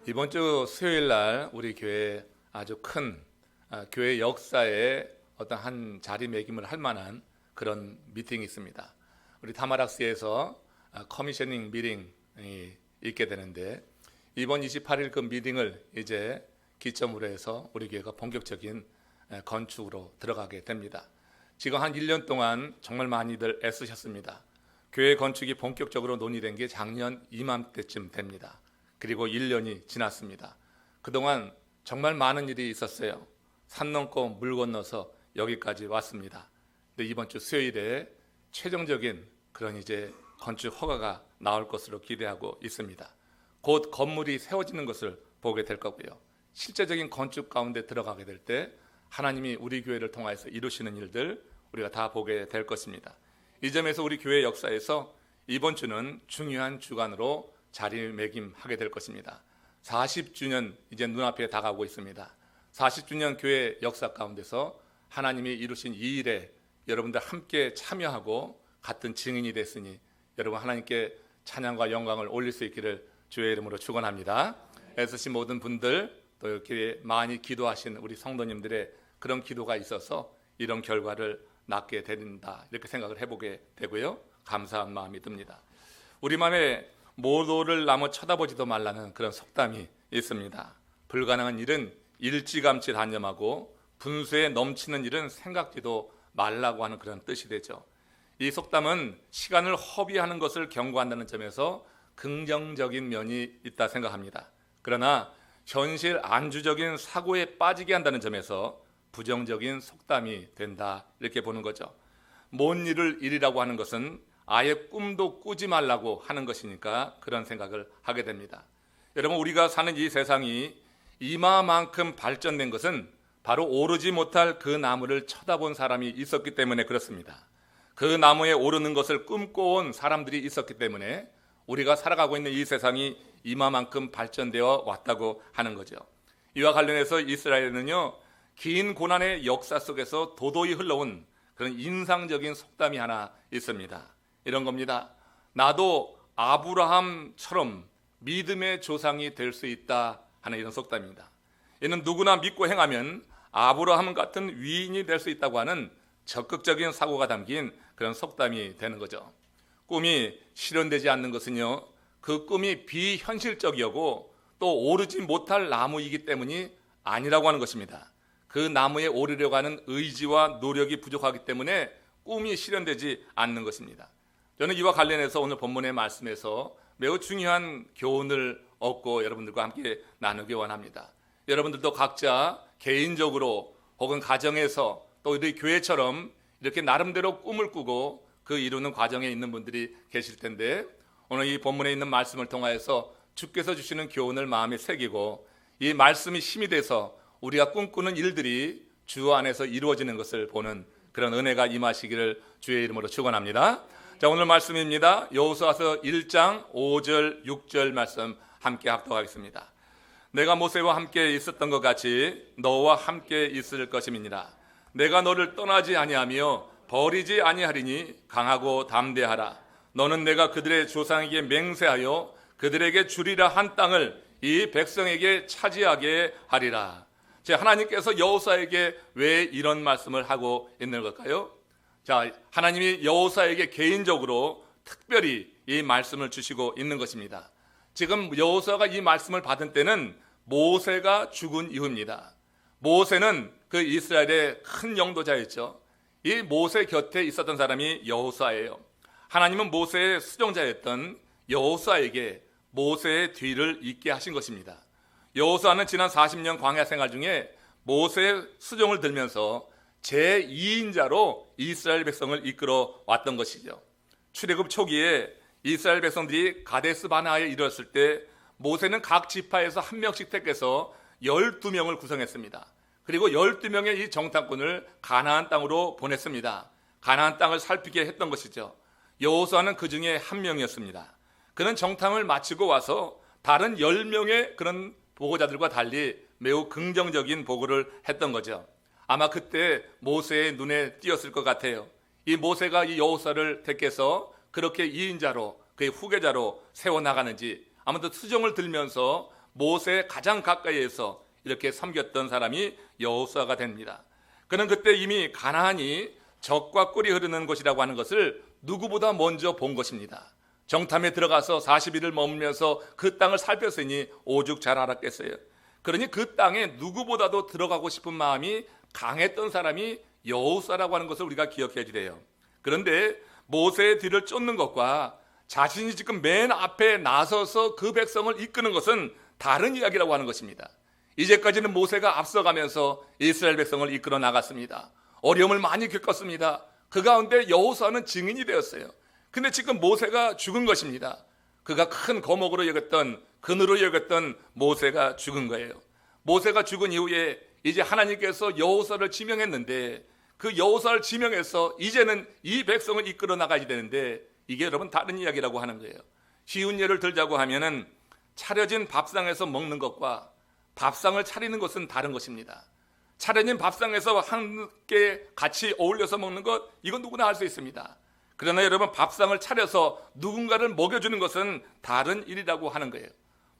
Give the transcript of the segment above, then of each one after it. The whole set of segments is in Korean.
이번 주 수요일 날 우리 교회 아주 큰 교회 역사에 어떤 한 자리매김을 할 만한 그런 미팅이 있습니다. 우리 타마락스에서 커미셔닝 미팅이 있게 되는데 이번 28일 그 미팅을 이제 기점으로 해서 우리 교회가 본격적인 건축으로 들어가게 됩니다. 지금 한 1년 동안 정말 많이들 애쓰셨습니다. 교회 건축이 본격적으로 논의된 게 작년 이맘때쯤 됩니다. 그리고 1년이 지났습니다. 그동안 정말 많은 일이 있었어요. 산 넘고 물 건너서 여기까지 왔습니다. 근데 이번 주 수요일에 최종적인 그런 이제 건축 허가가 나올 것으로 기대하고 있습니다. 곧 건물이 세워지는 것을 보게 될 거고요. 실제적인 건축 가운데 들어가게 될 때 하나님이 우리 교회를 통해서 이루시는 일들 우리가 다 보게 될 것입니다. 이 점에서 우리 교회 역사에서 이번 주는 중요한 주간으로 자리매김하게 될 것입니다. 40주년 이제 눈앞에 다가오고 있습니다. 40주년 교회 역사 가운데서 하나님이 이루신 이 일에 여러분들 함께 참여하고 같은 증인이 됐으니 여러분 하나님께 찬양과 영광을 올릴 수 있기를 주의 이름으로 축원합니다. 애쓰신 모든 분들 또 이렇게 많이 기도하신 우리 성도님들의 그런 기도가 있어서 이런 결과를 낳게 된다 이렇게 생각을 해보게 되고요. 감사한 마음이 듭니다. 우리만의 모도를 나무 쳐다보지도 말라는 그런 속담이 있습니다. 불가능한 일은 일찌감치 단념하고 분수에 넘치는 일은 생각지도 말라고 하는 그런 뜻이 되죠. 이 속담은 시간을 허비하는 것을 경고한다는 점에서 긍정적인 면이 있다 생각합니다. 그러나 현실 안주적인 사고에 빠지게 한다는 점에서 부정적인 속담이 된다 이렇게 보는 거죠. 못 이룰 일이라고 하는 것은 아예 꿈도 꾸지 말라고 하는 것이니까 그런 생각을 하게 됩니다. 여러분 우리가 사는 이 세상이 이마만큼 발전된 것은 바로 오르지 못할 그 나무를 쳐다본 사람이 있었기 때문에 그렇습니다. 그 나무에 오르는 것을 꿈꿔온 사람들이 있었기 때문에 우리가 살아가고 있는 이 세상이 이마만큼 발전되어 왔다고 하는 거죠. 이와 관련해서 이스라엘은요 긴 고난의 역사 속에서 도도히 흘러온 그런 인상적인 속담이 하나 있습니다. 이런 겁니다. 나도 아브라함처럼 믿음의 조상이 될 수 있다 하는 이런 속담입니다. 이는 누구나 믿고 행하면 아브라함 같은 위인이 될 수 있다고 하는 적극적인 사고가 담긴 그런 속담이 되는 거죠. 꿈이 실현되지 않는 것은요 그 꿈이 비현실적이고 또 오르지 못할 나무이기 때문이 아니라고 하는 것입니다. 그 나무에 오르려고 하는 의지와 노력이 부족하기 때문에 꿈이 실현되지 않는 것입니다. 저는 이와 관련해서 오늘 본문의 말씀에서 매우 중요한 교훈을 얻고 여러분들과 함께 나누기 원합니다. 여러분들도 각자 개인적으로 혹은 가정에서 또 우리 교회처럼 이렇게 나름대로 꿈을 꾸고 그 이루는 과정에 있는 분들이 계실 텐데 오늘 이 본문에 있는 말씀을 통하여서 주께서 주시는 교훈을 마음에 새기고 이 말씀이 힘이 돼서 우리가 꿈꾸는 일들이 주 안에서 이루어지는 것을 보는 그런 은혜가 임하시기를 주의 이름으로 축원합니다. 자, 오늘 말씀입니다. 여호수아서 1장 5절 6절 말씀 함께 합독하겠습니다. 내가 모세와 함께 있었던 것 같이 너와 함께 있을 것임이니라. 내가 너를 떠나지 아니하며 버리지 아니하리니 강하고 담대하라. 너는 내가 그들의 조상에게 맹세하여 그들에게 주리라 한 땅을 이 백성에게 차지하게 하리라. 자, 하나님께서 여호수아에게 왜 이런 말씀을 하고 있는 걸까요? 자, 하나님이 여호수아에게 개인적으로 특별히 이 말씀을 주시고 있는 것입니다. 지금 여호수아가 이 말씀을 받은 때는 모세가 죽은 이후입니다. 모세는 그 이스라엘의 큰 영도자였죠. 이 모세 곁에 있었던 사람이 여호수아예요. 하나님은 모세의 수종자였던 여호수아에게 모세의 뒤를 잇게 하신 것입니다. 여호수아는 지난 40년 광야 생활 중에 모세의 수종을 들면서 제2인자로 이스라엘 백성을 이끌어 왔던 것이죠. 출애굽 초기에 이스라엘 백성들이 가데스 바네아에 이르렀을 때 모세는 각 지파에서 한 명씩 택해서 12명을 구성했습니다. 그리고 12명의 이 정탐꾼을 가나안 땅으로 보냈습니다. 가나안 땅을 살피게 했던 것이죠. 여호수아는 그 중에 한 명이었습니다. 그는 정탐을 마치고 와서 다른 10명의 그런 보고자들과 달리 매우 긍정적인 보고를 했던 거죠. 아마 그때 모세의 눈에 띄었을 것 같아요. 이 모세가 이 여호수아를 택해서 그렇게 2인자로 그의 후계자로 세워나가는지 아무튼 수종을 들면서 모세의 가장 가까이에서 이렇게 섬겼던 사람이 여호수아가 됩니다. 그는 그때 이미 가나안이 젖과 꿀이 흐르는 곳이라고 하는 것을 누구보다 먼저 본 것입니다. 정탐에 들어가서 40일을 머물면서 그 땅을 살폈으니 오죽 잘 알았겠어요. 그러니 그 땅에 누구보다도 들어가고 싶은 마음이 강했던 사람이 여호수아라고 하는 것을 우리가 기억해야 돼요. 그런데 모세의 뒤를 쫓는 것과 자신이 지금 맨 앞에 나서서 그 백성을 이끄는 것은 다른 이야기라고 하는 것입니다. 이제까지는 모세가 앞서가면서 이스라엘 백성을 이끌어 나갔습니다. 어려움을 많이 겪었습니다. 그 가운데 여호수아는 증인이 되었어요. 근데 지금 모세가 죽은 것입니다. 그가 큰 거목으로 여겼던, 근으로 여겼던 모세가 죽은 거예요. 모세가 죽은 이후에 이제 하나님께서 여호수아를 지명했는데 그 여호수아를 지명해서 이제는 이 백성을 이끌어 나가야 되는데 이게 여러분 다른 이야기라고 하는 거예요. 쉬운 예를 들자고 하면은 차려진 밥상에서 먹는 것과 밥상을 차리는 것은 다른 것입니다. 차려진 밥상에서 함께 같이 어울려서 먹는 것, 이건 누구나 할 수 있습니다. 그러나 여러분, 밥상을 차려서 누군가를 먹여주는 것은 다른 일이라고 하는 거예요.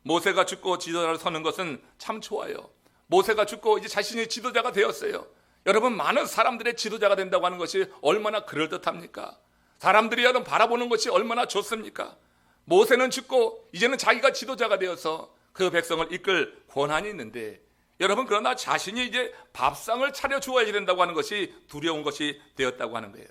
모세가 죽고 지도자를 서는 것은 참 좋아요. 모세가 죽고 이제 자신이 지도자가 되었어요. 여러분, 많은 사람들의 지도자가 된다고 하는 것이 얼마나 그럴듯합니까? 사람들이 여러분 바라보는 것이 얼마나 좋습니까? 모세는 죽고 이제는 자기가 지도자가 되어서 그 백성을 이끌 권한이 있는데, 여러분, 그러나 자신이 이제 밥상을 차려주어야 된다고 하는 것이 두려운 것이 되었다고 하는 거예요.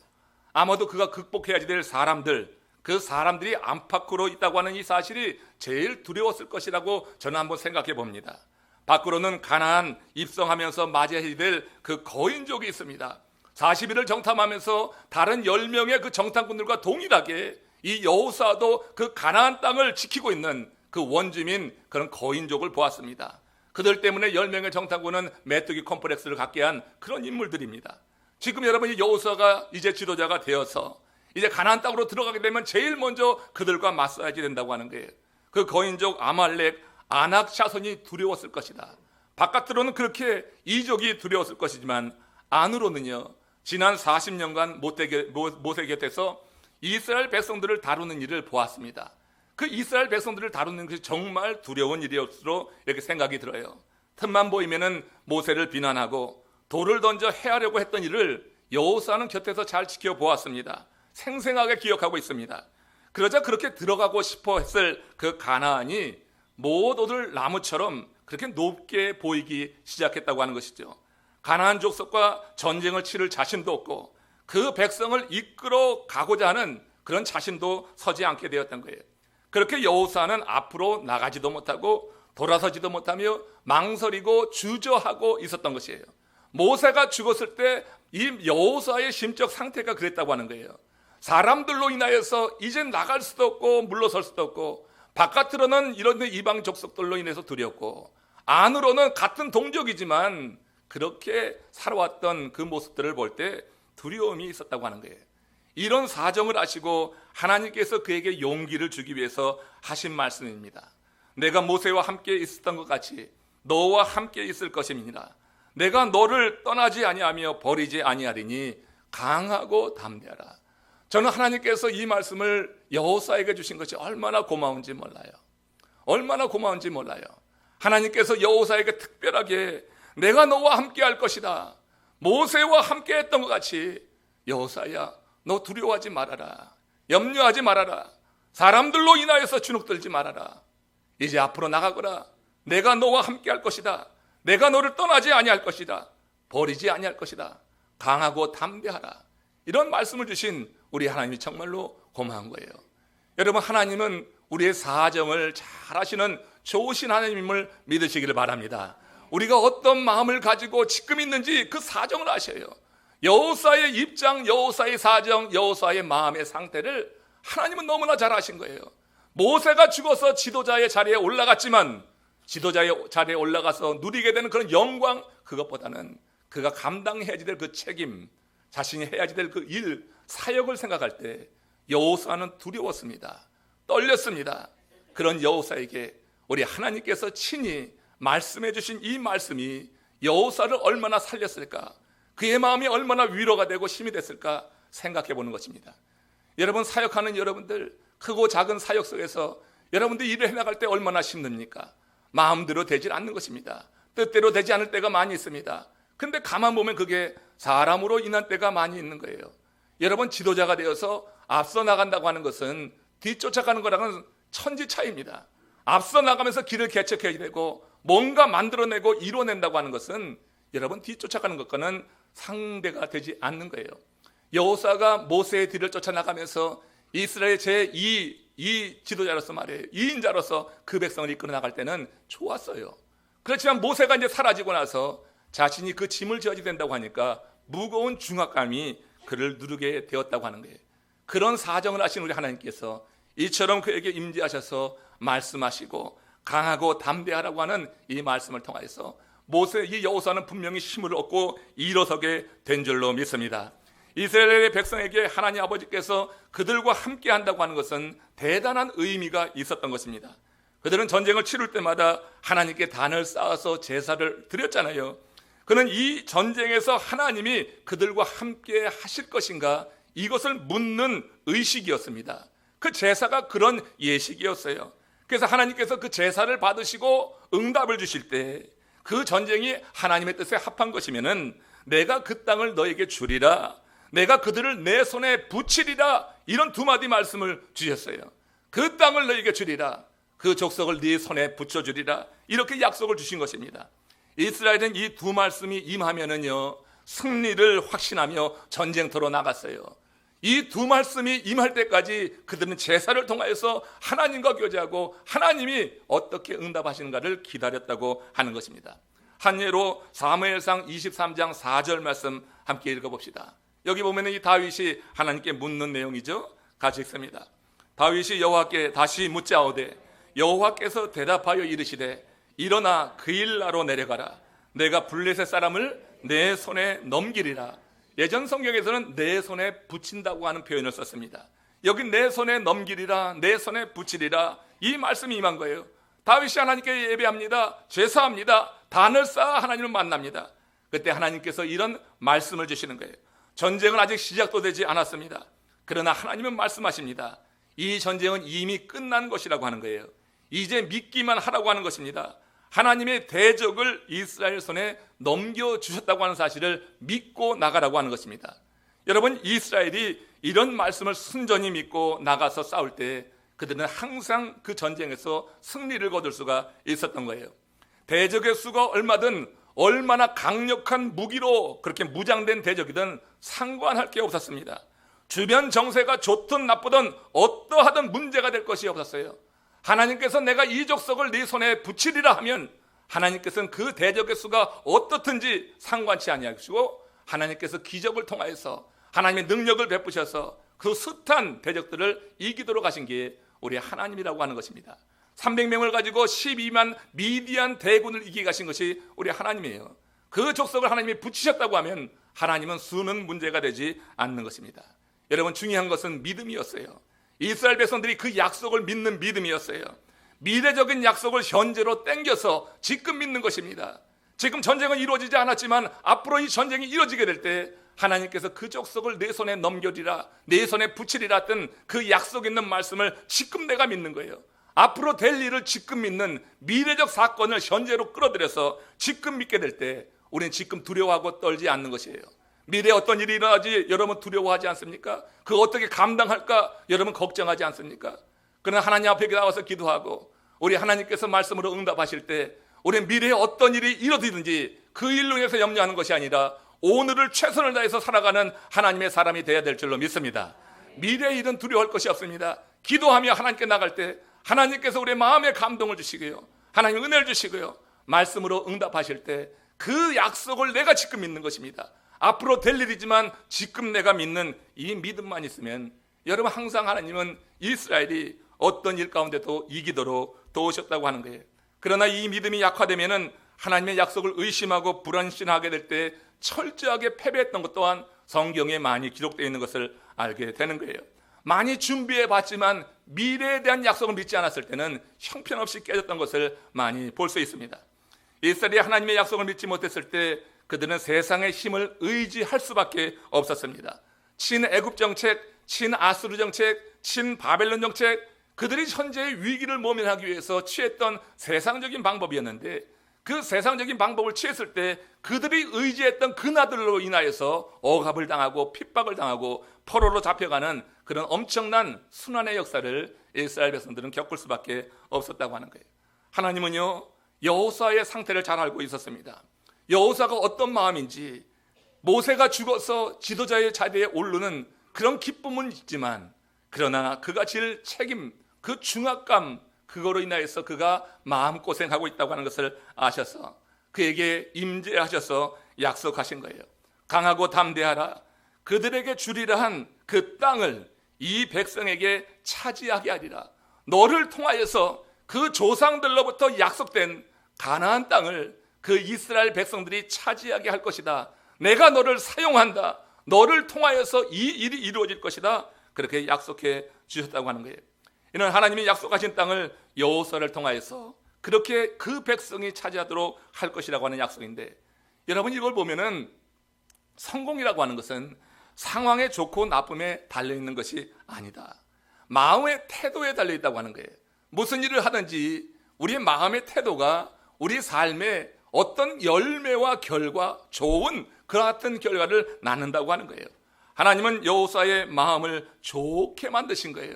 아마도 그가 극복해야지 될 사람들, 그 사람들이 안팎으로 있다고 하는 이 사실이 제일 두려웠을 것이라고 저는 한번 생각해 봅니다. 밖으로는 가나안 입성하면서 맞이해야 될 그 거인족이 있습니다. 40일을 정탐하면서 다른 10명의 그 정탐꾼들과 동일하게 이 여호수아도 그 가나안 땅을 지키고 있는 그 원주민, 그런 거인족을 보았습니다. 그들 때문에 10명의 정탐꾼은 메뚜기 컴플렉스를 갖게 한 그런 인물들입니다. 지금 여러분, 이 여호수아가 이제 지도자가 되어서 이제 가나안 땅으로 들어가게 되면 제일 먼저 그들과 맞서야지 된다고 하는 거예요. 그 거인족 아말렉, 아낙 자손이 두려웠을 것이다. 바깥으로는 그렇게 이족이 두려웠을 것이지만 안으로는요, 지난 40년간 모세 곁에서 이스라엘 백성들을 다루는 일을 보았습니다. 그 이스라엘 백성들을 다루는 것이 정말 두려운 일이었으로 이렇게 생각이 들어요. 틈만 보이면은 모세를 비난하고 돌을 던져 해하려고 했던 일을 여호수아는 곁에서 잘 지켜보았습니다. 생생하게 기억하고 있습니다. 그러자 그렇게 들어가고 싶어 했을 그 가나안이 모도들 나무처럼 그렇게 높게 보이기 시작했다고 하는 것이죠. 가나안 족속과 전쟁을 치를 자신도 없고 그 백성을 이끌어 가고자 하는 그런 자신도 서지 않게 되었던 거예요. 그렇게 여호수아는 앞으로 나가지도 못하고 돌아서지도 못하며 망설이고 주저하고 있었던 것이에요. 모세가 죽었을 때 이 여호수아의 심적 상태가 그랬다고 하는 거예요. 사람들로 인하여서 이젠 나갈 수도 없고 물러설 수도 없고, 바깥으로는 이런 이방 족속들로 인해서 두렵고, 안으로는 같은 동족이지만 그렇게 살아왔던 그 모습들을 볼 때 두려움이 있었다고 하는 거예요. 이런 사정을 아시고 하나님께서 그에게 용기를 주기 위해서 하신 말씀입니다. 내가 모세와 함께 있었던 것 같이 너와 함께 있을 것입니다. 내가 너를 떠나지 아니하며 버리지 아니하리니 강하고 담대하라. 저는 하나님께서 이 말씀을 여호수아에게 주신 것이 얼마나 고마운지 몰라요. 얼마나 고마운지 몰라요. 하나님께서 여호수아에게 특별하게 내가 너와 함께 할 것이다, 모세와 함께 했던 것 같이 여호수아야, 너 두려워하지 말아라. 염려하지 말아라. 사람들로 인하여서 주눅들지 말아라. 이제 앞으로 나가거라. 내가 너와 함께 할 것이다. 내가 너를 떠나지 아니할 것이다. 버리지 아니할 것이다. 강하고 담대하라. 이런 말씀을 주신 우리 하나님이 정말로 고마운 거예요. 여러분, 하나님은 우리의 사정을 잘 아시는 좋으신 하나님임을 믿으시기를 바랍니다. 우리가 어떤 마음을 가지고 지금 있는지 그 사정을 아셔요. 여호수아의 입장, 여호수아의 사정, 여호수아의 마음의 상태를 하나님은 너무나 잘 아신 거예요. 모세가 죽어서 지도자의 자리에 올라갔지만 지도자의 자리에 올라가서 누리게 되는 그런 영광, 그것보다는 그가 감당해야지 될 그 책임, 자신이 해야지 될 그 일, 사역을 생각할 때 여호수아는 두려웠습니다. 떨렸습니다. 그런 여호수아에게 우리 하나님께서 친히 말씀해 주신 이 말씀이 여호수아를 얼마나 살렸을까, 그의 마음이 얼마나 위로가 되고 힘이 됐을까 생각해 보는 것입니다. 여러분, 사역하는 여러분들, 크고 작은 사역 속에서 여러분들이 일을 해나갈 때 얼마나 힘듭니까? 마음대로 되질 않는 것입니다. 뜻대로 되지 않을 때가 많이 있습니다. 근데 가만 보면 그게 사람으로 인한 때가 많이 있는 거예요. 여러분, 지도자가 되어서 앞서 나간다고 하는 것은 뒤쫓아가는 거랑은 천지 차이입니다. 앞서 나가면서 길을 개척해야 되고 뭔가 만들어내고 이뤄낸다고 하는 것은 여러분, 뒤쫓아가는 것과는 상대가 되지 않는 거예요. 여호수아가 모세의 뒤를 쫓아나가면서 이스라엘 제2 지도자로서 말이에요. 2인자로서 그 백성을 이끌어 나갈 때는 좋았어요. 그렇지만 모세가 이제 사라지고 나서 자신이 그 짐을 져야 된다고 하니까 무거운 중압감이 그를 누르게 되었다고 하는 거예요. 그런 사정을 아신 우리 하나님께서 이처럼 그에게 임재하셔서 말씀하시고 강하고 담대하라고 하는 이 말씀을 통해서 모세, 이 여호수아는 분명히 힘을 얻고 일어서게 된 줄로 믿습니다. 이스라엘의 백성에게 하나님 아버지께서 그들과 함께 한다고 하는 것은 대단한 의미가 있었던 것입니다. 그들은 전쟁을 치룰 때마다 하나님께 단을 쌓아서 제사를 드렸잖아요. 그는 이 전쟁에서 하나님이 그들과 함께 하실 것인가, 이것을 묻는 의식이었습니다. 그 제사가 그런 예식이었어요. 그래서 하나님께서 그 제사를 받으시고 응답을 주실 때 그 전쟁이 하나님의 뜻에 합한 것이면은 내가 그 땅을 너에게 주리라, 내가 그들을 내 손에 붙이리라, 이런 두 마디 말씀을 주셨어요. 그 땅을 너에게 주리라, 그 족속을 네 손에 붙여주리라, 이렇게 약속을 주신 것입니다. 이스라엘은 이 두 말씀이 임하면은요, 승리를 확신하며 전쟁터로 나갔어요. 이 두 말씀이 임할 때까지 그들은 제사를 통하여서 하나님과 교제하고 하나님이 어떻게 응답하시는가를 기다렸다고 하는 것입니다. 한 예로 사무엘상 23장 4절 말씀 함께 읽어봅시다. 여기 보면 이 다윗이 하나님께 묻는 내용이죠. 같이 읽습니다. 다윗이 여호와께 다시 묻자오되 여호와께서 대답하여 이르시되 일어나 그일라로 내려가라, 내가 블레셋 사람을 내 손에 넘기리라. 예전 성경에서는 내 손에 붙인다고 하는 표현을 썼습니다. 여기 내 손에 넘기리라, 내 손에 붙이리라, 이 말씀이 임한 거예요. 다윗이 하나님께 예배합니다. 제사합니다. 단을 쌓아 하나님을 만납니다. 그때 하나님께서 이런 말씀을 주시는 거예요. 전쟁은 아직 시작도 되지 않았습니다. 그러나 하나님은 말씀하십니다. 이 전쟁은 이미 끝난 것이라고 하는 거예요. 이제 믿기만 하라고 하는 것입니다. 하나님의 대적을 이스라엘 손에 넘겨주셨다고 하는 사실을 믿고 나가라고 하는 것입니다. 여러분, 이스라엘이 이런 말씀을 순전히 믿고 나가서 싸울 때 그들은 항상 그 전쟁에서 승리를 거둘 수가 있었던 거예요. 대적의 수가 얼마나 강력한 무기로 그렇게 무장된 대적이든 상관할 게 없었습니다. 주변 정세가 좋든 나쁘든 어떠하든 문제가 될 것이 없었어요. 하나님께서 내가 이 족속을 네 손에 붙이리라 하면 하나님께서는 그 대적의 수가 어떻든지 상관치 아니하시고 하나님께서 기적을 통하여서 하나님의 능력을 베푸셔서 그 숱한 대적들을 이기도록 하신 게 우리 하나님이라고 하는 것입니다. 300명을 가지고 12만 미디안 대군을 이기게 하신 것이 우리 하나님이에요. 그 족속을 하나님이 붙이셨다고 하면 하나님은 수는 문제가 되지 않는 것입니다. 여러분, 중요한 것은 믿음이었어요. 이스라엘 백성들이 그 약속을 믿는 믿음이었어요. 미래적인 약속을 현재로 땡겨서 지금 믿는 것입니다. 지금 전쟁은 이루어지지 않았지만 앞으로 이 전쟁이 이루어지게 될 때 하나님께서 그 족속을 내 손에 넘겨리라, 내 손에 붙이리라 했던 그 약속 있는 말씀을 지금 내가 믿는 거예요. 앞으로 될 일을 지금 믿는 미래적 사건을 현재로 끌어들여서 지금 믿게 될 때 우리는 지금 두려워하고 떨지 않는 것이에요. 미래에 어떤 일이 일어나지 여러분 두려워하지 않습니까? 그거 어떻게 감당할까 여러분 걱정하지 않습니까? 그러나 하나님 앞에 나와서 기도하고 우리 하나님께서 말씀으로 응답하실 때 우리 미래에 어떤 일이 이루어지든지 그 일로 인해서 염려하는 것이 아니라 오늘을 최선을 다해서 살아가는 하나님의 사람이 되어야 될 줄로 믿습니다. 미래의 일은 두려워할 것이 없습니다. 기도하며 하나님께 나갈 때 하나님께서 우리의 마음에 감동을 주시고요, 하나님 은혜를 주시고요, 말씀으로 응답하실 때 그 약속을 내가 지금 믿는 것입니다. 앞으로 될 일이지만 지금 내가 믿는 이 믿음만 있으면 여러분 항상 하나님은 이스라엘이 어떤 일 가운데도 이기도록 도우셨다고 하는 거예요. 그러나 이 믿음이 약화되면은 하나님의 약속을 의심하고 불안신하게 될 때 철저하게 패배했던 것 또한 성경에 많이 기록되어 있는 것을 알게 되는 거예요. 많이 준비해 봤지만 미래에 대한 약속을 믿지 않았을 때는 형편없이 깨졌던 것을 많이 볼 수 있습니다. 이스라엘이 하나님의 약속을 믿지 못했을 때 그들은 세상의 힘을 의지할 수밖에 없었습니다. 친애굽 정책, 친아수르 정책, 친바벨론 정책, 그들이 현재의 위기를 모면하기 위해서 취했던 세상적인 방법이었는데, 그 세상적인 방법을 취했을 때 그들이 의지했던 그나들로 인하여서 억압을 당하고 핍박을 당하고 포로로 잡혀가는 그런 엄청난 순환의 역사를 이스라엘 백성들은 겪을 수밖에 없었다고 하는 거예요. 하나님은요, 여호수아의 상태를 잘 알고 있었습니다. 여호수아가 어떤 마음인지, 모세가 죽어서 지도자의 자리에 오르는 그런 기쁨은 있지만, 그러나 그가 질 책임, 그 중압감, 그거로 인하여서 그가 마음고생하고 있다고 하는 것을 아셔서 그에게 임재하셔서 약속하신 거예요. 강하고 담대하라. 그들에게 주리라 한 그 땅을 이 백성에게 차지하게 하리라. 너를 통하여서 그 조상들로부터 약속된 가나안 땅을 그 이스라엘 백성들이 차지하게 할 것이다. 내가 너를 사용한다. 너를 통하여서 이 일이 이루어질 것이다. 그렇게 약속해 주셨다고 하는 거예요. 이는 하나님이 약속하신 땅을 여호수아를 통하여서 그렇게 그 백성이 차지하도록 할 것이라고 하는 약속인데, 여러분 이걸 보면은 성공이라고 하는 것은 상황의 좋고 나쁨에 달려있는 것이 아니다. 마음의 태도에 달려있다고 하는 거예요. 무슨 일을 하든지 우리의 마음의 태도가 우리 삶에 어떤 열매와 결과, 좋은 그와 같은 결과를 낳는다고 하는 거예요. 하나님은 여호수아의 마음을 좋게 만드신 거예요.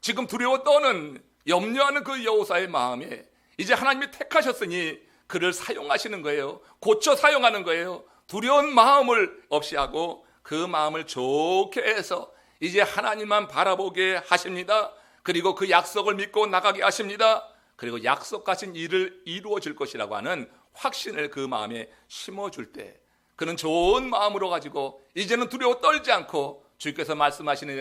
지금 두려워 떠는, 염려하는 그 여호수아의 마음에 이제 하나님이 택하셨으니 그를 사용하시는 거예요. 고쳐 사용하는 거예요. 두려운 마음을 없이 하고 그 마음을 좋게 해서 이제 하나님만 바라보게 하십니다. 그리고 그 약속을 믿고 나가게 하십니다. 그리고 약속하신 일을 이루어 줄 것이라고 하는 확신을 그 마음에 심어줄 때, 그는 좋은 마음으로 가지고 이제는 두려워 떨지 않고 주께서 말씀하시는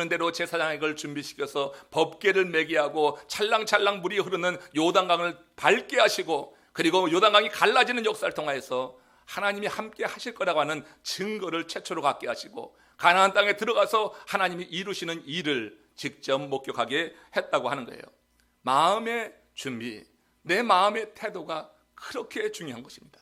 대로 제사장의 걸 준비시켜서 법궤를 매게 하고 찰랑찰랑 물이 흐르는 요단강을 밟게 하시고, 그리고 요단강이 갈라지는 역사를 통하여서 하나님이 함께 하실 거라고 하는 증거를 최초로 갖게 하시고, 가나안 땅에 들어가서 하나님이 이루시는 일을 직접 목격하게 했다고 하는 거예요. 마음의 준비, 내 마음의 태도가 그렇게 중요한 것입니다.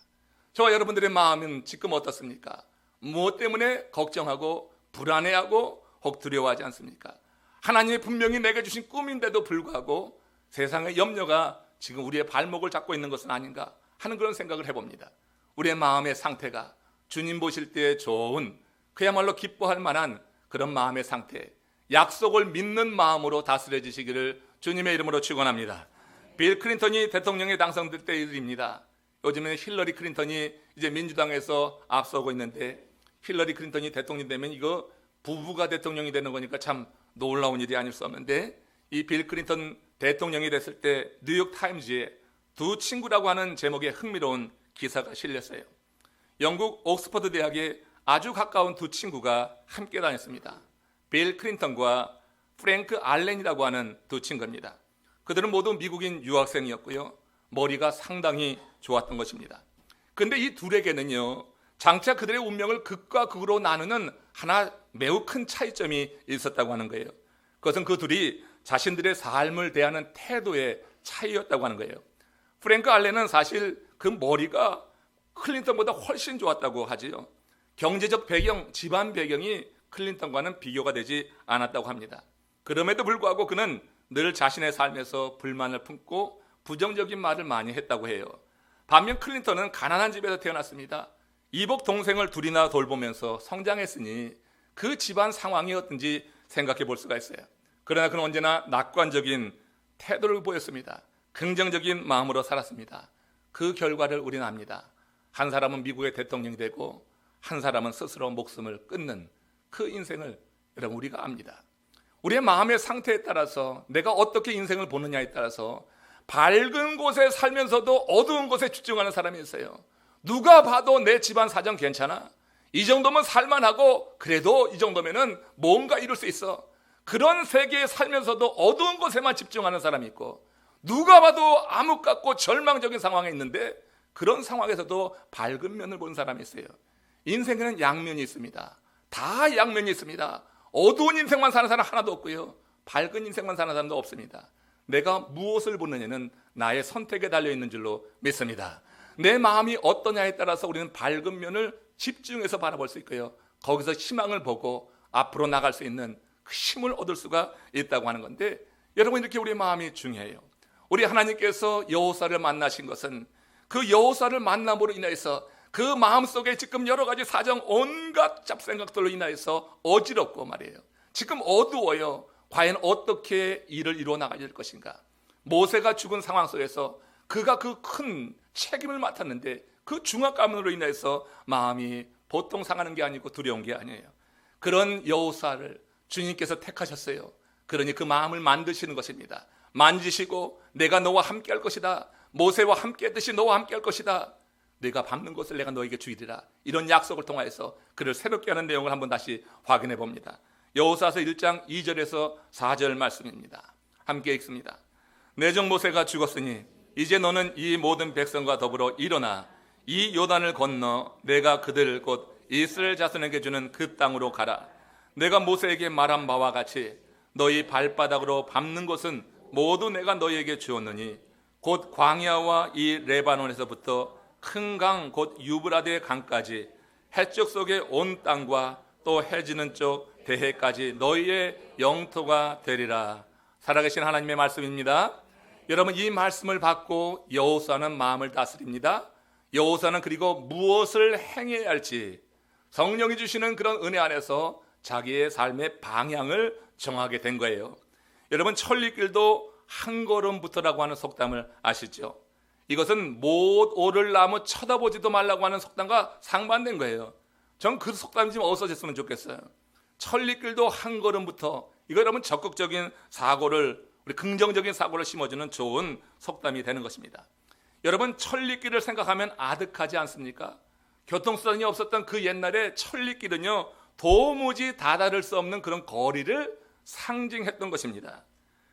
저와 여러분들의 마음은 지금 어떻습니까? 무엇 때문에 걱정하고 불안해하고 혹 두려워하지 않습니까? 하나님이 분명히 내게 주신 꿈인데도 불구하고 세상의 염려가 지금 우리의 발목을 잡고 있는 것은 아닌가 하는 그런 생각을 해봅니다. 우리의 마음의 상태가 주님 보실 때 좋은, 그야말로 기뻐할 만한 그런 마음의 상태, 약속을 믿는 마음으로 다스려지시기를 주님의 이름으로 축원합니다. 빌 클린턴이 대통령에 당선될 때 일입니다. 요즘에는 힐러리 클린턴이 이제 민주당에서 앞서고 있는데, 힐러리 클린턴이 대통령이 되면 이거 부부가 대통령이 되는 거니까 참 놀라운 일이 아닐 수 없는데, 이 빌 클린턴 대통령이 됐을 때 뉴욕 타임즈에 두 친구라고 하는 제목의 흥미로운 기사가 실렸어요. 영국 옥스퍼드 대학에 아주 가까운 두 친구가 함께 다녔습니다. 빌 클린턴과 프랭크 알렌이라고 하는 두 친구입니다. 그들은 모두 미국인 유학생이었고요, 머리가 상당히 좋았던 것입니다. 그런데 이 둘에게는요, 장차 그들의 운명을 극과 극으로 나누는 하나 매우 큰 차이점이 있었다고 하는 거예요. 그것은 그 둘이 자신들의 삶을 대하는 태도의 차이였다고 하는 거예요. 프랭크 알렌은 사실 그 머리가 클린턴보다 훨씬 좋았다고 하지요. 경제적 배경, 집안 배경이 클린턴과는 비교가 되지 않았다고 합니다. 그럼에도 불구하고 그는 늘 자신의 삶에서 불만을 품고 부정적인 말을 많이 했다고 해요. 반면 클린턴은 가난한 집에서 태어났습니다. 이복 동생을 둘이나 돌보면서 성장했으니 그 집안 상황이 어떤지 생각해 볼 수가 있어요. 그러나 그는 언제나 낙관적인 태도를 보였습니다. 긍정적인 마음으로 살았습니다. 그 결과를 우리는 압니다. 한 사람은 미국의 대통령이 되고 한 사람은 스스로 목숨을 끊는 그 인생을 여러분 우리가 압니다. 우리의 마음의 상태에 따라서 내가 어떻게 인생을 보느냐에 따라서 밝은 곳에 살면서도 어두운 곳에 집중하는 사람이 있어요. 누가 봐도 내 집안 사정 괜찮아, 이 정도면 살만하고 그래도 이 정도면은 뭔가 이룰 수 있어, 그런 세계에 살면서도 어두운 곳에만 집중하는 사람이 있고, 누가 봐도 암흑 같고 절망적인 상황에 있는데 그런 상황에서도 밝은 면을 보는 사람이 있어요. 인생에는 양면이 있습니다. 다 양면이 있습니다. 어두운 인생만 사는 사람 하나도 없고요, 밝은 인생만 사는 사람도 없습니다. 내가 무엇을 보느냐는 나의 선택에 달려있는 줄로 믿습니다. 내 마음이 어떠냐에 따라서 우리는 밝은 면을 집중해서 바라볼 수 있고요, 거기서 희망을 보고 앞으로 나갈 수 있는 힘을 얻을 수가 있다고 하는 건데, 여러분 이렇게 우리의 마음이 중요해요. 우리 하나님께서 여호사를 만나신 것은 그 여호사를 만남으로 인해서 그 마음속에 지금 여러 가지 사정 온갖 잡생각들로 인하여서 어지럽고 말이에요. 지금 어두워요. 과연 어떻게 일을 이루어 나가야 될 것인가. 모세가 죽은 상황 속에서 그가 그 큰 책임을 맡았는데 그 중압감으로 인해서 마음이 보통 상하는 게 아니고 두려운 게 아니에요. 그런 여호사를 주님께서 택하셨어요. 그러니 그 마음을 만드시는 것입니다. 만지시고 내가 너와 함께 할 것이다. 모세와 함께 했듯이 너와 함께 할 것이다. 내가 밟는 것을 내가 너에게 주리라. 이런 약속을 통하여서 그를 새롭게 하는 내용을 한번 다시 확인해 봅니다. 여호사서 1장 2절에서 4절 말씀입니다. 함께 읽습니다. 내 종 모세가 죽었으니 이제 너는 이 모든 백성과 더불어 일어나 이 요단을 건너 내가 그들 곧 이스라엘 자손에게 주는 그 땅으로 가라. 내가 모세에게 말한 바와 같이 너희 발바닥으로 밟는 것은 모두 내가 너희에게 주었느니 곧 광야와 이 레바논에서부터 큰 강 곧 유브라데 강까지 해적 속의 온 땅과 또 해지는 쪽 대해까지 너희의 영토가 되리라. 살아계신 하나님의 말씀입니다. 여러분 이 말씀을 받고 여호수아는 마음을 다스립니다. 여호수아는 그리고 무엇을 행해야 할지 성령이 주시는 그런 은혜 안에서 자기의 삶의 방향을 정하게 된 거예요. 여러분 천리길도 한 걸음부터라고 하는 속담을 아시죠? 이것은 못 오를 나무 쳐다보지도 말라고 하는 속담과 상반된 거예요. 전 그 속담이 좀 없어졌으면 좋겠어요. 천리길도 한 걸음부터, 이거 여러분 적극적인 사고를, 우리 긍정적인 사고를 심어주는 좋은 속담이 되는 것입니다. 여러분 천리길을 생각하면 아득하지 않습니까? 교통수단이 없었던 그 옛날에 천리길은요 도무지 다다를 수 없는 그런 거리를 상징했던 것입니다.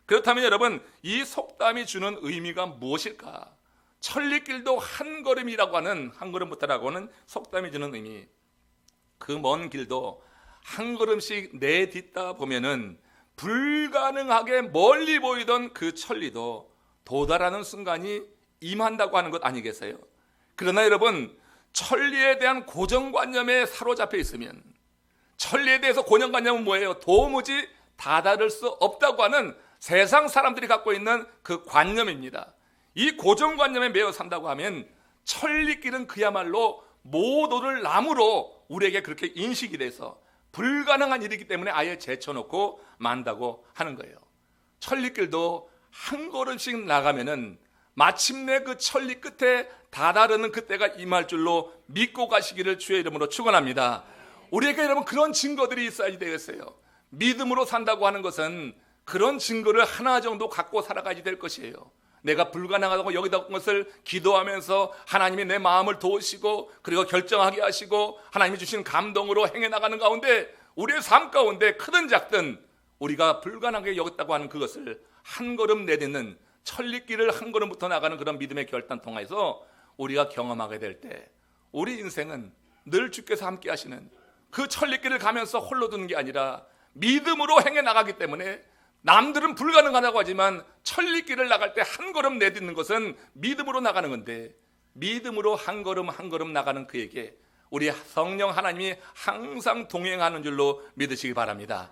그렇다면 여러분 이 속담이 주는 의미가 무엇일까? 천리길도 한 걸음이라고 하는, 한 걸음부터라고 하는 속담이 주는 의미, 그 먼 길도 한 걸음씩 내딛다 보면은 불가능하게 멀리 보이던 그 천리도 도달하는 순간이 임한다고 하는 것 아니겠어요? 그러나 여러분 천리에 대한 고정관념에 사로잡혀 있으면, 천리에 대해서 고정관념은 뭐예요? 도무지 다다를 수 없다고 하는 세상 사람들이 갖고 있는 그 관념입니다. 이 고정관념에 매여 산다고 하면 천리길은 그야말로 못 오를 나무로 우리에게 그렇게 인식이 돼서 불가능한 일이기 때문에 아예 제쳐놓고 만다고 하는 거예요. 천리길도 한 걸음씩 나가면은 마침내 그 천리 끝에 다다르는 그때가 임할 줄로 믿고 가시기를 주의 이름으로 축원합니다. 우리에게 여러분 그런 증거들이 있어야지 되겠어요. 믿음으로 산다고 하는 것은 그런 증거를 하나 정도 갖고 살아가야 될 것이에요. 내가 불가능하다고 여기다 것을 기도하면서 하나님이 내 마음을 도우시고 그리고 결정하게 하시고 하나님이 주신 감동으로 행해 나가는 가운데 우리의 삶 가운데 크든 작든 우리가 불가능하게 여겼다고 하는 그것을 한 걸음 내딛는 천리길을 한 걸음부터 나가는 그런 믿음의 결단 통해서 우리가 경험하게 될 때 우리 인생은 늘 주께서 함께 하시는 그 천리길을 가면서 홀로 두는 게 아니라 믿음으로 행해 나가기 때문에 남들은 불가능하다고 하지만 천리길을 나갈 때 한 걸음 내딛는 것은 믿음으로 나가는 건데, 믿음으로 한 걸음 한 걸음 나가는 그에게 우리 성령 하나님이 항상 동행하는 줄로 믿으시기 바랍니다.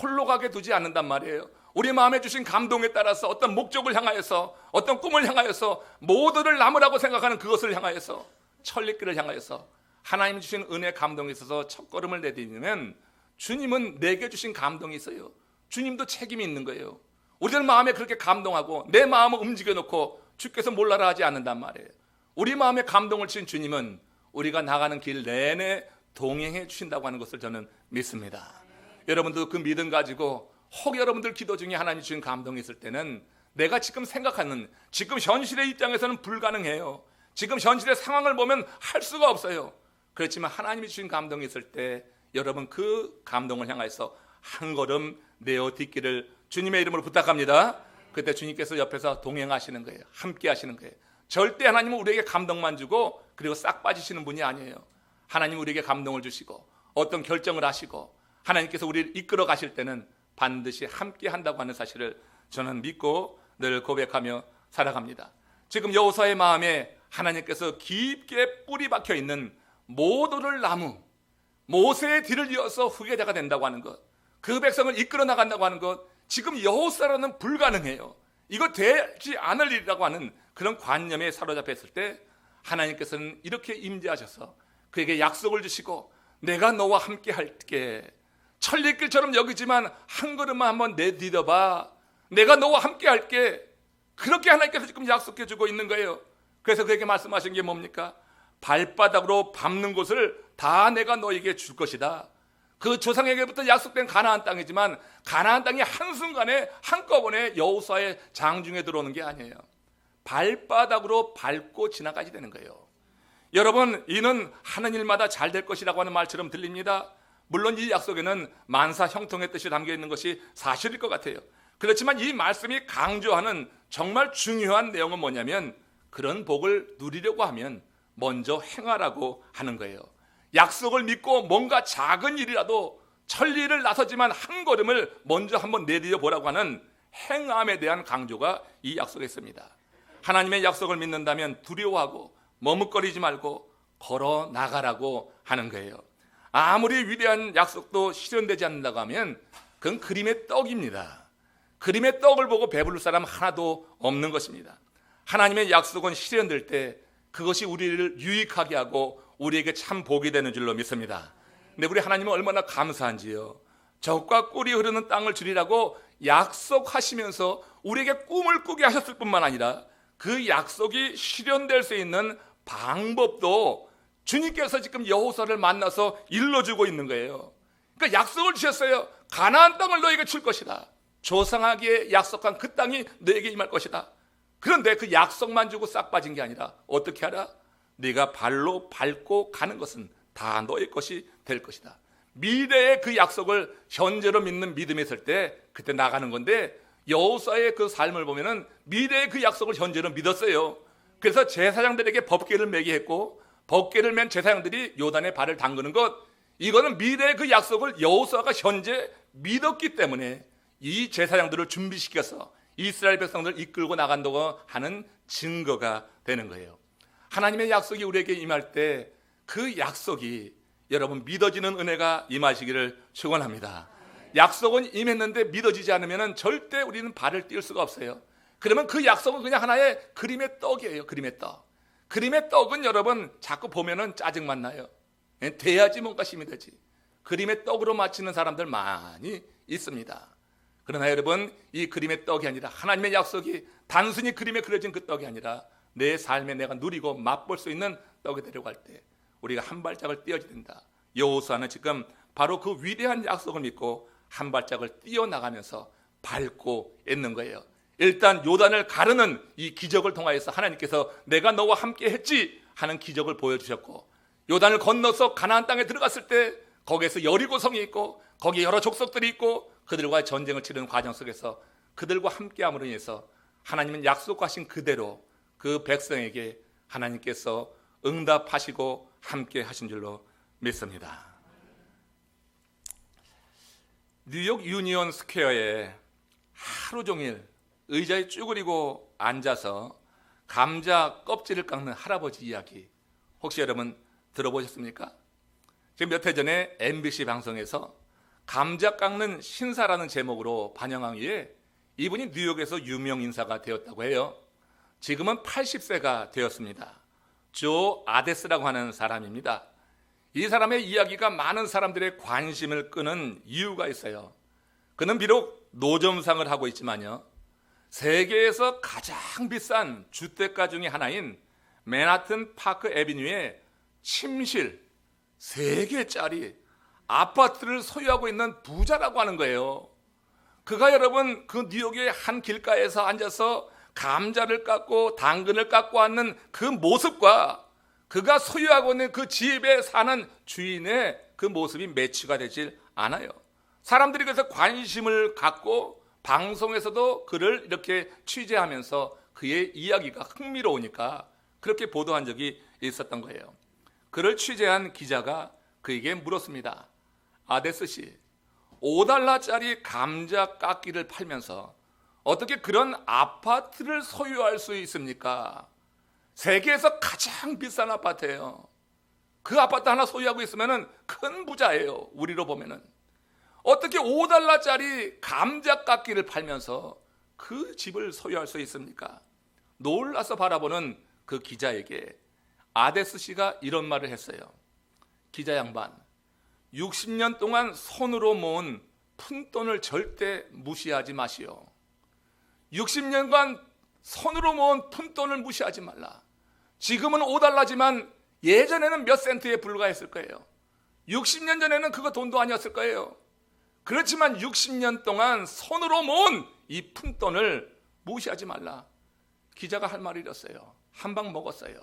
홀로 가게 두지 않는단 말이에요. 우리 마음에 주신 감동에 따라서 어떤 목적을 향하여서, 어떤 꿈을 향하여서, 모두를 남으라고 생각하는 그것을 향하여서, 천리길을 향하여서 하나님 주신 은혜 감동에 있어서 첫걸음을 내딛으면 주님은 내게 주신 감동이 있어요. 주님도 책임이 있는 거예요. 우리들 마음에 그렇게 감동하고 내 마음을 움직여놓고 주께서 몰라라 하지 않는단 말이에요. 우리 마음에 감동을 주신 주님은 우리가 나가는 길 내내 동행해 주신다고 하는 것을 저는 믿습니다. 여러분도 그 믿음 가지고 혹 여러분들 기도 중에 하나님 주신 감동이 있을 때는 내가 지금 생각하는, 지금 현실의 입장에서는 불가능해요. 지금 현실의 상황을 보면 할 수가 없어요. 그렇지만 하나님이 주신 감동이 있을 때 여러분 그 감동을 향해서 한 걸음 내어 딛기를 주님의 이름으로 부탁합니다. 그때 주님께서 옆에서 동행하시는 거예요. 함께 하시는 거예요. 절대 하나님은 우리에게 감동만 주고 그리고 싹 빠지시는 분이 아니에요. 하나님은 우리에게 감동을 주시고 어떤 결정을 하시고 하나님께서 우리를 이끌어 가실 때는 반드시 함께 한다고 하는 사실을 저는 믿고 늘 고백하며 살아갑니다. 지금 여호수아의 마음에 하나님께서 깊게 뿌리 박혀 있는 못 오를 나무, 모세의 뒤를 이어서 후계자가 된다고 하는 것, 그 백성을 이끌어 나간다고 하는 것, 지금 여호수아로는 불가능해요. 이거 되지 않을 일이라고 하는 그런 관념에 사로잡혔을 때 하나님께서는 이렇게 임재하셔서 그에게 약속을 주시고, 내가 너와 함께 할게. 천리길처럼 여기지만 한 걸음만 한번 내디뎌봐. 내가 너와 함께 할게. 그렇게 하나님께서 지금 약속해 주고 있는 거예요. 그래서 그에게 말씀하신 게 뭡니까? 발바닥으로 밟는 곳을 다 내가 너에게 줄 것이다. 그 조상에게부터 약속된 가나안 땅이지만 가나안 땅이 한순간에 한꺼번에 여호수아의 장중에 들어오는 게 아니에요. 발바닥으로 밟고 지나가게 되는 거예요. 여러분, 이는 하는 일마다 잘 될 것이라고 하는 말처럼 들립니다. 물론 이 약속에는 만사 형통의 뜻이 담겨 있는 것이 사실일 것 같아요. 그렇지만 이 말씀이 강조하는 정말 중요한 내용은 뭐냐면, 그런 복을 누리려고 하면 먼저 행하라고 하는 거예요. 약속을 믿고 뭔가 작은 일이라도 천리를 나서지만 한 걸음을 먼저 한번 내디뎌 보라고 하는 행함에 대한 강조가 이 약속에 있습니다. 하나님의 약속을 믿는다면 두려워하고 머뭇거리지 말고 걸어 나가라고 하는 거예요. 아무리 위대한 약속도 실현되지 않는다고 하면 그건 그림의 떡입니다. 그림의 떡을 보고 배부를 사람 하나도 없는 것입니다. 하나님의 약속은 실현될 때 그것이 우리를 유익하게 하고 우리에게 참 복이 되는 줄로 믿습니다. 근데 우리 하나님은 얼마나 감사한지요. 젖과 꿀이 흐르는 땅을 주리라고 약속하시면서 우리에게 꿈을 꾸게 하셨을 뿐만 아니라 그 약속이 실현될 수 있는 방법도 주님께서 지금 여호수아를 만나서 일러주고 있는 거예요. 그러니까 약속을 주셨어요. 가나안 땅을 너에게 줄 것이다. 조상에게 약속한 그 땅이 너에게 임할 것이다. 그런데 그 약속만 주고 싹 빠진 게 아니라 어떻게 하라? 네가 발로 밟고 가는 것은 다 너의 것이 될 것이다. 미래의 그 약속을 현재로 믿는 믿음이 있을 때 그때 나가는 건데, 여호수아의 그 삶을 보면은 미래의 그 약속을 현재로 믿었어요. 그래서 제사장들에게 법궤를 매게 했고, 법궤를 맨 제사장들이 요단에 발을 담그는 것, 이거는 미래의 그 약속을 여호수아가 현재 믿었기 때문에 이 제사장들을 준비시켜서 이스라엘 백성들을 이끌고 나간다고 하는 증거가 되는 거예요. 하나님의 약속이 우리에게 임할 때 그 약속이 여러분 믿어지는 은혜가 임하시기를 축원합니다. 약속은 임했는데 믿어지지 않으면 절대 우리는 발을 뗄 수가 없어요. 그러면 그 약속은 그냥 하나의 그림의 떡이에요. 그림의 떡. 그림의 떡은 여러분 자꾸 보면은 짜증만 나요. 돼야지 뭔가 힘이 되지. 그림의 떡으로 맞히는 사람들 많이 있습니다. 그러나 여러분, 이 그림의 떡이 아니라 하나님의 약속이 단순히 그림에 그려진 그 떡이 아니라 내 삶에 내가 누리고 맛볼 수 있는 떡이 되려고 할 때 우리가 한 발짝을 띄어야 된다. 여호수아는 지금 바로 그 위대한 약속을 믿고 한 발짝을 띄어나가면서 밟고 있는 거예요. 일단 요단을 가르는 이 기적을 통하여서 하나님께서 내가 너와 함께 했지 하는 기적을 보여주셨고, 요단을 건너서 가나안 땅에 들어갔을 때 거기에서 여리고성이 있고 거기에 여러 족속들이 있고 그들과 전쟁을 치르는 과정 속에서 그들과 함께함으로 인해서 하나님은 약속하신 그대로 그 백성에게 하나님께서 응답하시고 함께 하신 줄로 믿습니다. 뉴욕 유니온 스퀘어에 하루 종일 의자에 쭈그리고 앉아서 감자 껍질을 깎는 할아버지 이야기 혹시 여러분 들어보셨습니까? 지금 몇 해 전에 MBC 방송에서 감자 깎는 신사라는 제목으로 반영한 후에 이분이 뉴욕에서 유명 인사가 되었다고 해요. 지금은 80세가 되었습니다. 조 아데스라고 하는 사람입니다. 이 사람의 이야기가 많은 사람들의 관심을 끄는 이유가 있어요. 그는 비록 노점상을 하고 있지만요, 세계에서 가장 비싼 주택가 중에 하나인 맨하튼 파크 애비뉴에 침실 3개짜리 아파트를 소유하고 있는 부자라고 하는 거예요. 그가 여러분 그 뉴욕의 한 길가에서 앉아서 감자를 깎고 당근을 깎고 앉는 그 모습과 그가 소유하고 있는 그 집에 사는 주인의 그 모습이 매치가 되질 않아요. 사람들이 그래서 관심을 갖고 방송에서도 그를 이렇게 취재하면서 그의 이야기가 흥미로우니까 그렇게 보도한 적이 있었던 거예요. 그를 취재한 기자가 그에게 물었습니다. 아데스 씨, $5짜리 감자 깎기를 팔면서 어떻게 그런 아파트를 소유할 수 있습니까? 세계에서 가장 비싼 아파트예요. 그 아파트 하나 소유하고 있으면 큰 부자예요. 우리로 보면은. 어떻게 5달러짜리 감자깎이를 팔면서 그 집을 소유할 수 있습니까? 놀라서 바라보는 그 기자에게 아데스 씨가 이런 말을 했어요. 기자 양반, 60년 동안 손으로 모은 푼돈을 절대 무시하지 마시오. 60년간 손으로 모은 푼돈을 무시하지 말라. 지금은 5달러지만 예전에는 몇 센트에 불과했을 거예요. 60년 전에는 그거 돈도 아니었을 거예요. 그렇지만 60년 동안 손으로 모은 이 푼돈을 무시하지 말라. 기자가 할 말이 이랬어요. 한 방 먹었어요.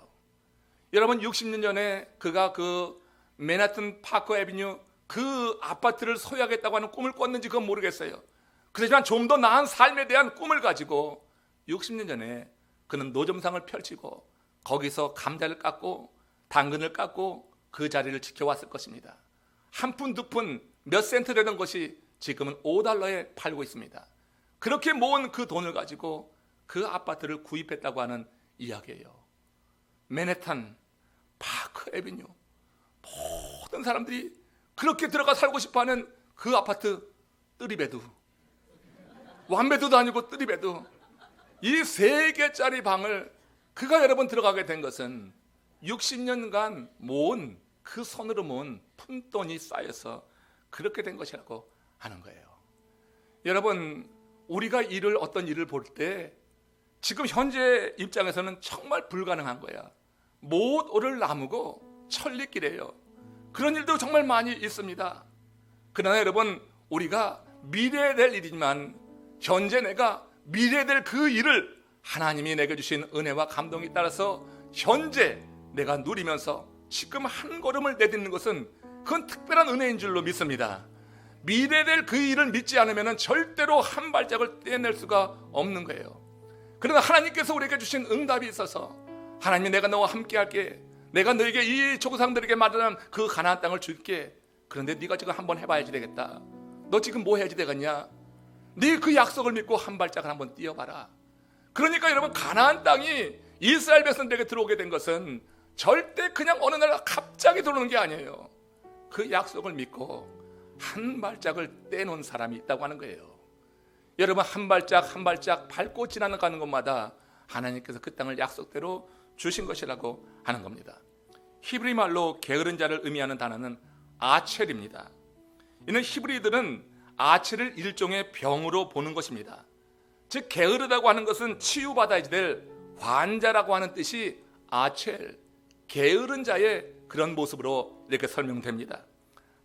여러분, 60년 전에 그가 그 맨하튼 파커 애비뉴 그 아파트를 소유하겠다고 하는 꿈을 꿨는지 그건 모르겠어요. 그렇지만 좀 더 나은 삶에 대한 꿈을 가지고 60년 전에 그는 노점상을 펼치고 거기서 감자를 깎고 당근을 깎고 그 자리를 지켜왔을 것입니다. 한 푼, 두 푼, 몇 센트 되던 것이 지금은 5달러에 팔고 있습니다. 그렇게 모은 그 돈을 가지고 그 아파트를 구입했다고 하는 이야기예요. 맨해튼 파크 애비뉴, 모든 사람들이 그렇게 들어가 살고 싶어하는 그 아파트, 쓰리베드, 원베드도 아니고 쓰리베드, 이 3개짜리 방을 그가 여러분 들어가게 된 것은 60년간 모은 그 손으로 모은 푼돈이 쌓여서 그렇게 된 것이라고 하는 거예요. 여러분, 우리가 어떤 일을 볼 때 지금 현재 입장에서는 정말 불가능한 거야. 못 오를 나무고 천리길이에요. 그런 일도 정말 많이 있습니다. 그러나 여러분, 우리가 미래에 될 일이지만 현재 내가 미래에 될 그 일을 하나님이 내게 주신 은혜와 감동에 따라서 현재 내가 누리면서 지금 한 걸음을 내딛는 것은 그건 특별한 은혜인 줄로 믿습니다. 미래에 될 그 일을 믿지 않으면 절대로 한 발짝을 떼낼 수가 없는 거예요. 그러나 하나님께서 우리에게 주신 응답이 있어서 하나님이 내가 너와 함께 할게, 내가 너에게 이 조상들에게 마련한 그 가나안 땅을 줄게. 그런데 네가 지금 한번 해봐야지 되겠다. 너 지금 뭐 해야지 되겠냐? 네 그 약속을 믿고 한 발짝을 한번 뛰어봐라. 그러니까 여러분, 가나안 땅이 이스라엘 백성들에게 들어오게 된 것은 절대 그냥 어느 날 갑자기 들어오는 게 아니에요. 그 약속을 믿고 한 발짝을 떼놓은 사람이 있다고 하는 거예요. 여러분, 한 발짝 한 발짝 밟고 지나가는 곳마다 하나님께서 그 땅을 약속대로 주신 것이라고 하는 겁니다. 히브리 말로 게으른 자를 의미하는 단어는 아첼입니다. 이는 히브리들은 아첼을 일종의 병으로 보는 것입니다. 즉, 게으르다고 하는 것은 치유받아야 될 환자라고 하는 뜻이 아첼, 게으른 자의 그런 모습으로 이렇게 설명됩니다.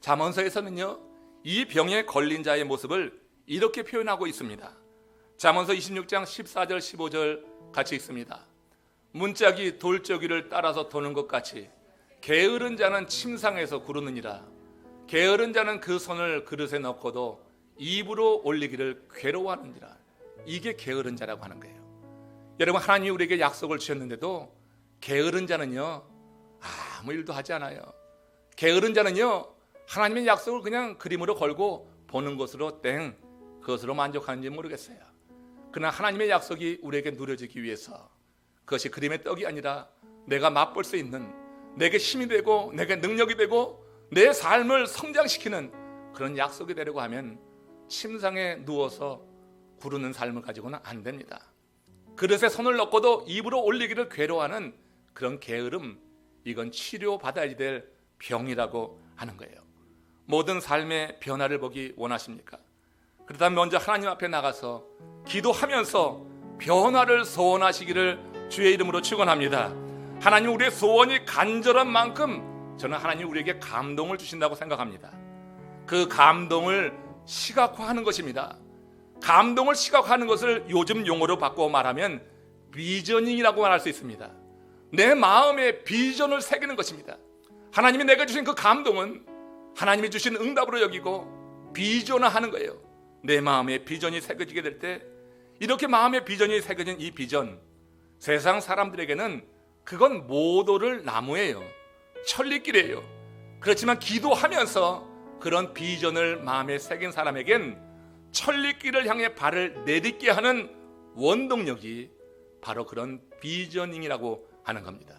잠언서에서는요, 이 병에 걸린 자의 모습을 이렇게 표현하고 있습니다. 잠언서 26장 14절 15절 같이 읽습니다. 문짝이 돌저귀를 따라서 도는 것 같이 게으른 자는 침상에서 구르느니라. 게으른 자는 그 손을 그릇에 넣고도 입으로 올리기를 괴로워하느니라. 이게 게으른 자라고 하는 거예요. 여러분, 하나님이 우리에게 약속을 주셨는데도 게으른 자는요, 아무 일도 하지 않아요. 게으른 자는요, 하나님의 약속을 그냥 그림으로 걸고 보는 것으로 그것으로 만족하는지 모르겠어요. 그러나 하나님의 약속이 우리에게 누려지기 위해서 그것이 그림의 떡이 아니라 내가 맛볼 수 있는, 내게 힘이 되고 내게 능력이 되고 내 삶을 성장시키는 그런 약속이 되려고 하면 침상에 누워서 구르는 삶을 가지고는 안 됩니다. 그릇에 손을 넣고도 입으로 올리기를 괴로워하는 그런 게으름, 이건 치료받아야 될 병이라고 하는 거예요. 모든 삶의 변화를 보기 원하십니까? 그렇다면 먼저 하나님 앞에 나가서 기도하면서 변화를 소원하시기를 주의 이름으로 축원합니다. 하나님, 우리의 소원이 간절한 만큼 저는 하나님 우리에게 감동을 주신다고 생각합니다. 그 감동을 시각화하는 것입니다. 감동을 시각화하는 것을 요즘 용어로 바꿔 말하면 비저닝이라고 말할 수 있습니다. 내 마음에 비전을 새기는 것입니다. 하나님이 내게 주신 그 감동은 하나님이 주신 응답으로 여기고 비전화하는 거예요. 내 마음에 비전이 새겨지게 될 때, 이렇게 마음에 비전이 새겨진 이 비전, 세상 사람들에게는 그건 못 오를 나무예요. 천리길이에요. 그렇지만 기도하면서 그런 비전을 마음에 새긴 사람에겐 천리길을 향해 발을 내딛게 하는 원동력이 바로 그런 비저닝이라고 하는 겁니다.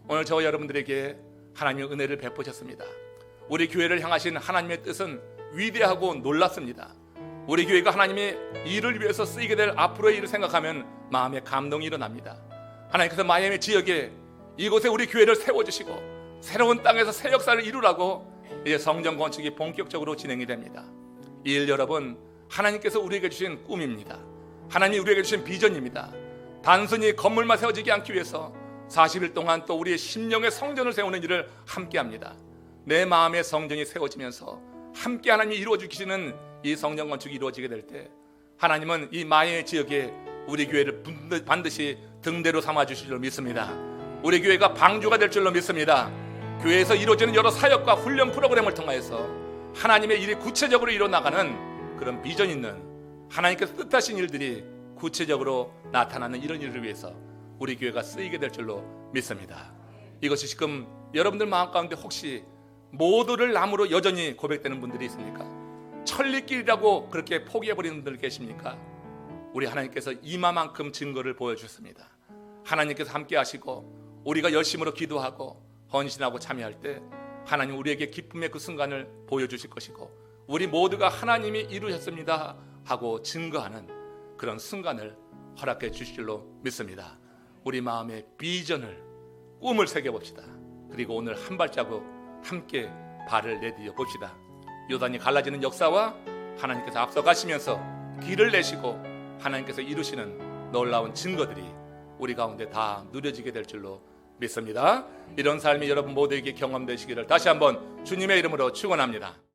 오늘 저와 여러분들에게 하나님의 은혜를 베푸셨습니다. 우리 교회를 향하신 하나님의 뜻은 위대하고 놀랍습니다. 우리 교회가 하나님의 일을 위해서 쓰이게 될 앞으로의 일을 생각하면 마음에 감동이 일어납니다. 하나님께서 마이애미 지역에 이곳에 우리 교회를 세워주시고 새로운 땅에서 새 역사를 이루라고 이제 성전 건축이 본격적으로 진행이 됩니다. 이 일 여러분, 하나님께서 우리에게 주신 꿈입니다. 하나님이 우리에게 주신 비전입니다. 단순히 건물만 세워지지 않기 위해서 40일 동안 또 우리의 심령의 성전을 세우는 일을 함께합니다. 내 마음의 성전이 세워지면서 함께 하나님이 이루어 주시는 이 성전 건축이 이루어지게 될 때 하나님은 이 마이애미 지역에 우리 교회를 반드시 등대로 삼아 주실 줄 믿습니다. 우리 교회가 방주가 될 줄로 믿습니다. 교회에서 이루어지는 여러 사역과 훈련 프로그램을 통하여서 하나님의 일이 구체적으로 일어나가는 그런 비전 있는 하나님께서 뜻하신 일들이 구체적으로 나타나는 이런 일을 위해서 우리 교회가 쓰이게 될 줄로 믿습니다. 이것이 지금 여러분들 마음 가운데 혹시 모두를 나무로 여전히 고백되는 분들이 있습니까? 천리길이라고 그렇게 포기해버리는 분들 계십니까? 우리 하나님께서 이마만큼 증거를 보여주셨습니다. 하나님께서 함께 하시고 우리가 열심으로 기도하고 헌신하고 참여할 때 하나님 우리에게 기쁨의 그 순간을 보여주실 것이고 우리 모두가 하나님이 이루셨습니다 하고 증거하는 그런 순간을 허락해 주실 줄로 믿습니다. 우리 마음에 비전을, 꿈을 새겨봅시다. 그리고 오늘 한 발자국 함께 발을 내디뎌 봅시다. 요단이 갈라지는 역사와 하나님께서 앞서가시면서 길을 내시고 하나님께서 이루시는 놀라운 증거들이 우리 가운데 다 누려지게 될 줄로 믿습니다. 이런 삶이 여러분 모두에게 경험되시기를 다시 한번 주님의 이름으로 축원합니다.